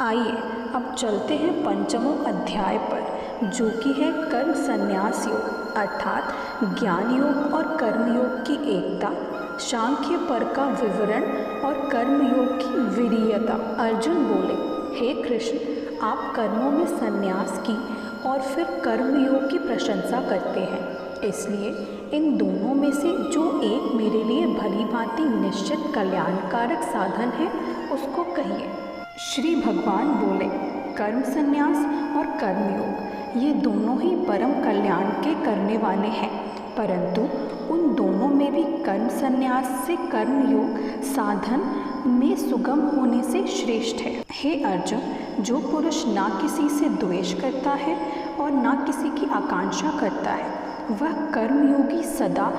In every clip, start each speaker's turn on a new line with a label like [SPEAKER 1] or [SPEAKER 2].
[SPEAKER 1] आइए अब चलते हैं पंचमों अध्याय पर, जो कि है कर्म संन्यास योग अर्थात ज्ञान योग और कर्म योग की एकता, सांख्य पर का विवरण और कर्म योग की वीर्यता। अर्जुन बोले, हे कृष्ण, आप कर्मों में संन्यास की और फिर कर्म योग की प्रशंसा करते हैं, इसलिए इन दोनों में से जो एक मेरे लिए भली भांति निश्चित कल्याणकारक साधन है उसको कहिए। श्री भगवान बोले, कर्म संन्यास और कर्म योग ये दोनों ही परम कल्याण के करने वाले हैं, परंतु उन दोनों में भी कर्म संन्यास से कर्म योग साधन में सुगम होने से श्रेष्ठ है। हे अर्जुन, जो पुरुष ना किसी से द्वेष करता है और ना किसी की आकांक्षा करता है, वह कर्मयोगी सदा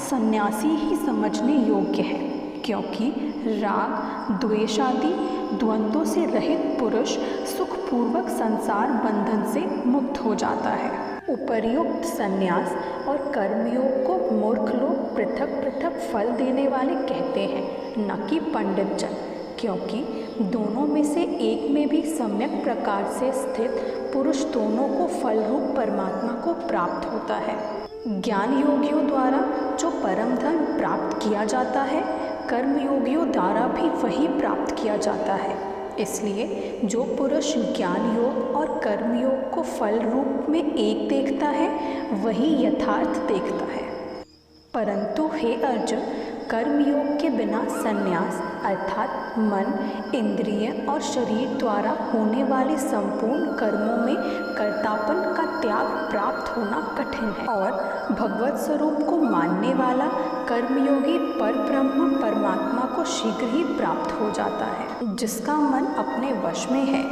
[SPEAKER 1] सन्यासी ही समझने योग्य है, क्योंकि राग द्वेष आदि द्वंद्वों से रहित पुरुष सुखपूर्वक संसार बंधन से मुक्त हो जाता है। उपर्युक्त संन्यास और कर्मयोग को मूर्ख लोग पृथक पृथक फल देने वाले कहते हैं, न कि पंडित जन, क्योंकि दोनों में से एक में भी सम्यक प्रकार से स्थित पुरुष दोनों को फल रूप परमात्मा को प्राप्त होता है। ज्ञान योगियों द्वारा जो परम धन प्राप्त किया जाता है, कर्मयोगियों द्वारा भी वही प्राप्त किया जाता है। इसलिए जो पुरुष ज्ञान योग और कर्मयोग को फल रूप में एक देखता है, वही यथार्थ देखता है। परंतु हे अर्जुन, कर्मयोग के बिना संन्यास अर्थात मन, इंद्रिय और शरीर द्वारा होने वाले संपूर्ण कर्मों में कर्तापन का त्याग प्राप्त होना कठिन है, और भगवत स्वरूप को मानने वाला कर्मयोगी पर ब्रह्म परमात्मा को शीघ्र ही प्राप्त हो जाता है। जिसका मन अपने वश में है,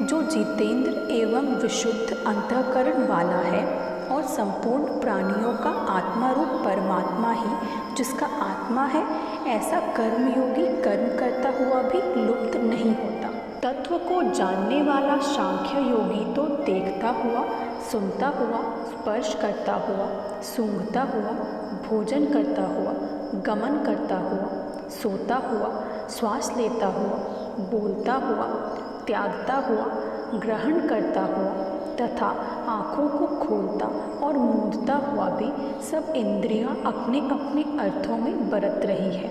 [SPEAKER 1] जो जितेंद्र एवं विशुद्ध अंतःकरण वाला है और संपूर्ण प्राणियों का आत्मा रूप परमात्मा ही जिसका आत्मा है, ऐसा कर्मयोगी कर्म करता हुआ भी लुप्त नहीं होता। तत्व को जानने वाला सांख्य योगी तो देखता हुआ, सुनता हुआ, स्पर्श करता हुआ, सूंघता हुआ, भोजन करता हुआ, गमन करता हुआ, सोता हुआ, श्वास लेता हुआ, बोलता हुआ, त्यागता हुआ, ग्रहण करता हुआ तथा आँखों को खोलता और मूंदता हुआ भी सब इंद्रियां अपने अपने अर्थों में बरत रही है।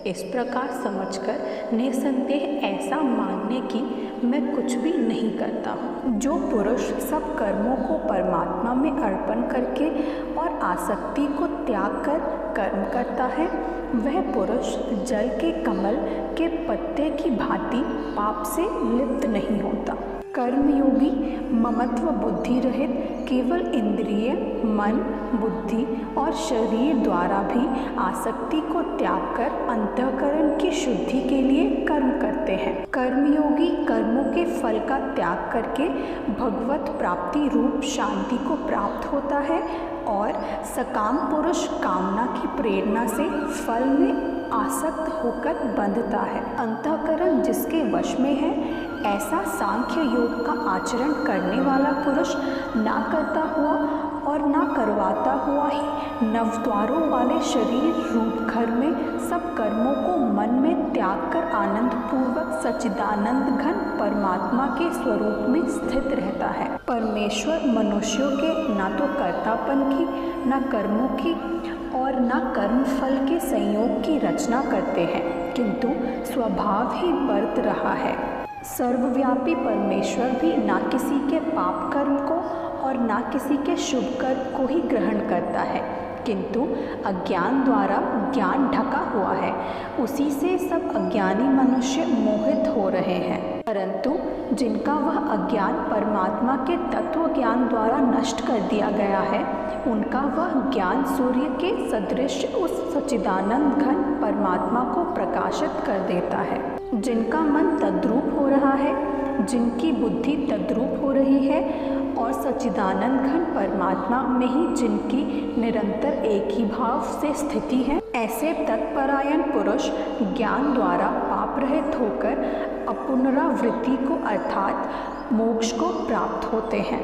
[SPEAKER 1] इस प्रकार समझकर निसंदेह ऐसा मानने की मैं कुछ भी नहीं करता हूँ। जो पुरुष सब कर्मों को परमात्मा में अर्पण करके और आसक्ति को त्याग कर कर्म करता है, वह पुरुष जल के कमल के पत्ते की भांति पाप से लिप्त नहीं होता। कर्मयोगी ममत्व बुद्धि रहित केवल इंद्रिय, मन, बुद्धि और शरीर द्वारा भी आसक्ति को त्याग कर अंतःकरण की शुद्धि के लिए कर्म करते हैं। कर्मयोगी कर्मों के फल का त्याग करके भगवत प्राप्ति रूप शांति को प्राप्त होता है, और सकाम पुरुष कामना की प्रेरणा से फल में आसक्त होकर बंधता है। अंतःकरण जिसके वश में है, ऐसा सांख्य योग का आचरण करने वाला पुरुष ना करता हुआ और ना करवाता हुआ ही नवद्वारों वाले शरीर रूप घर में सब कर्मों को मन में त्याग कर आनंद पूर्वक सच्चिदानंद घन परमात्मा के स्वरूप में स्थित रहता है। परमेश्वर मनुष्यों के ना तो कर्तापन की, ना कर्मों की और ना कर्म फल के संयोग की रचना करते हैं, किंतु स्वभाव ही बरत रहा है। सर्वव्यापी परमेश्वर भी ना किसी के पाप कर्म को और ना किसी के शुभ कर्म को ही ग्रहण करता है, किंतु अज्ञान द्वारा ज्ञान ढका हुआ है, उसी से सब अज्ञानी मनुष्य मोहित हो रहे हैं। परंतु जिनका वह अज्ञान परमात्मा के तत्व ज्ञान द्वारा नष्ट कर दिया गया है, उनका वह ज्ञान सूर्य के सदृश उस सच्चिदानंद घन परमात्मा को प्रकाशित कर देता है। जिनका मन तद्रूप हो रहा है, जिनकी बुद्धि तद्रूप हो रही है और सच्चिदानंद घन परमात्मा में ही जिनकी निरंतर एक ही भाव से स्थिति है, ऐसे तत्परायण पुरुष ज्ञान द्वारा पाप रहित होकर अपुनरावृत्ति को अर्थात मोक्ष को प्राप्त होते हैं।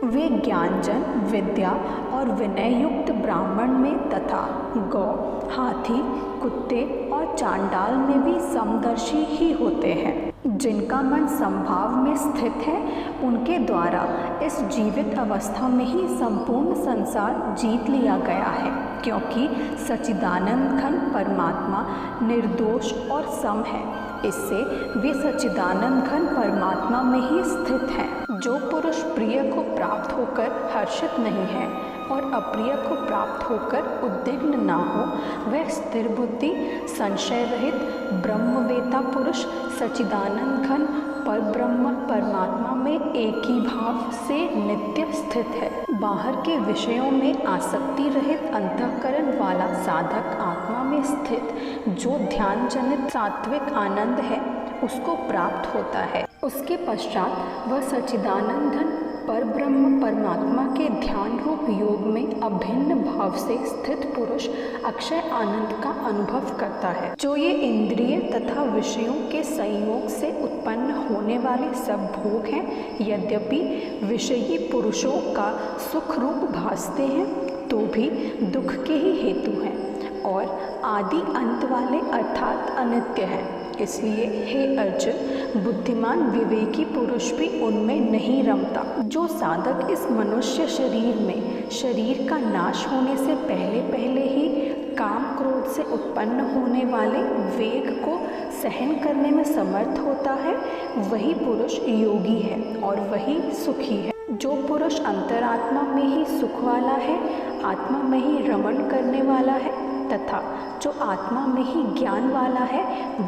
[SPEAKER 1] वे ज्ञानजन, विद्या और विनय युक्त ब्राह्मण में तथा गौ, हाथी, कुत्ते और चांडाल में भी समदर्शी ही होते हैं। जिनका मन समभाव में स्थित है उनके द्वारा इस जीवित अवस्था में ही संपूर्ण संसार जीत लिया गया है, क्योंकि सच्चिदानंद घन परमात्मा निर्दोष और सम है। इससे वे सच्चिदानंद घन परमात्मा में ही स्थित हैं। जो पुरुष प्रिय को प्राप्त होकर हर्षित नहीं है और अप्रिय को प्राप्त होकर उद्विग्न ना हो, वह स्थिर बुद्धि, संशय रहित ब्रह्मवेता पुरुष सच्चिदानंद घन परब्रह्म परमात्मा में एक ही भाव से नित्य स्थित है। बाहर के विषयों में आसक्ति रहित अंतःकरण वाला साधक आत्मा में स्थित जो ध्यान जनित सात्विक आनंद है उसको प्राप्त होता है। उसके पश्चात वह सच्चिदानंद परब्रह्म परमात्मा के ध्यान रूप योग में अभिन्न भाव से स्थित पुरुष अक्षय आनंद का अनुभव करता है। जो ये इंद्रिय तथा विषयों के संयोग से उत्पन्न होने वाले सब भोग हैं, यद्यपि विषयी पुरुषों का सुख रूप भासते हैं तो भी दुख के ही हेतु हैं और आदि अंत वाले अर्थात अनित्य हैं। इसलिए हे अर्जुन, बुद्धिमान विवेकी पुरुष भी उनमें नहीं रमता। जो साधक इस मनुष्य शरीर में शरीर का नाश होने से पहले पहले ही काम क्रोध से उत्पन्न होने वाले वेग को सहन करने में समर्थ होता है, वही पुरुष योगी है और वही सुखी है। जो पुरुष अंतरात्मा में ही सुख वाला है, आत्मा में ही रमण करने वाला है तथा जो आत्मा में ही ज्ञान वाला है,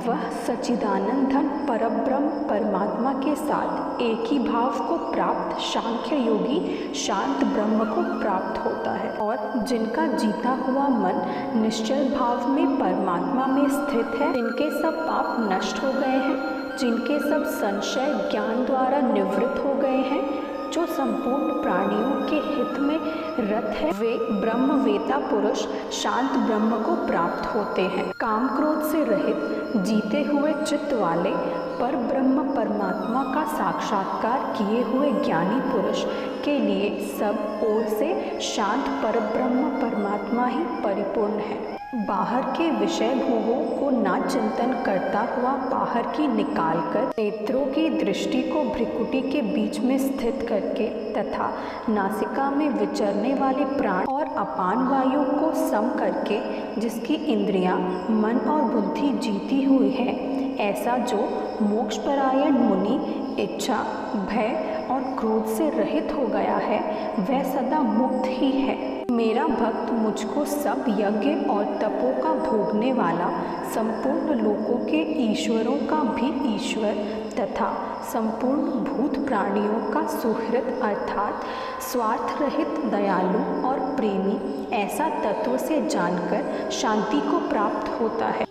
[SPEAKER 1] वह सच्चिदानंद घन परब्रह्म परमात्मा के साथ एक ही भाव को प्राप्त सांख्य योगी शांत ब्रह्म को प्राप्त होता है। और जिनका जीता हुआ मन निश्चल भाव में परमात्मा में स्थित है, जिनके सब पाप नष्ट हो गए हैं, जिनके सब संशय ज्ञान द्वारा निवृत्त हो गए हैं, जो संपूर्ण प्राणियों के हित में रत है, वे ब्रह्मवेता पुरुष शांत ब्रह्म को प्राप्त होते हैं। काम क्रोध से रहित जीते हुए चित्त वाले पर ब्रह्म परमात्मा का साक्षात्कार किए हुए ज्ञानी पुरुष के लिए सब ओर से शांत परब्रह्म परमात्मा ही परिपूर्ण है। बाहर के विषय भोगों को ना चिंतन करता हुआ बाहर की निकालकर नेत्रों की दृष्टि को भ्रिकुटी के बीच में स्थित करके तथा नासिका में विचरने वाले प्राण और अपान वायु को सम करके जिसकी इंद्रियां, मन और बुद्धि जीती हुई है, ऐसा जो मोक्षपरायण मुनि इच्छा, भय और क्रोध से रहित हो गया है, वह सदा मुक्त ही है। मेरा भक्त मुझको सब यज्ञ और तपों का भोगने वाला, संपूर्ण लोकों के ईश्वरों का भी ईश्वर तथा संपूर्ण भूत प्राणियों का सुहृद अर्थात स्वार्थ रहित दयालु और प्रेमी ऐसा तत्व से जानकर शांति को प्राप्त होता है।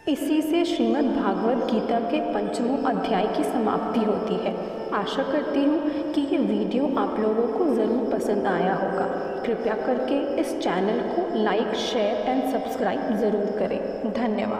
[SPEAKER 1] इसी से श्रीमद् भागवत गीता के 5वें अध्याय की समाप्ति होती है। आशा करती हूँ कि ये वीडियो आप लोगों को ज़रूर पसंद आया होगा। कृपया करके इस चैनल को लाइक, शेयर एंड सब्सक्राइब ज़रूर करें। धन्यवाद।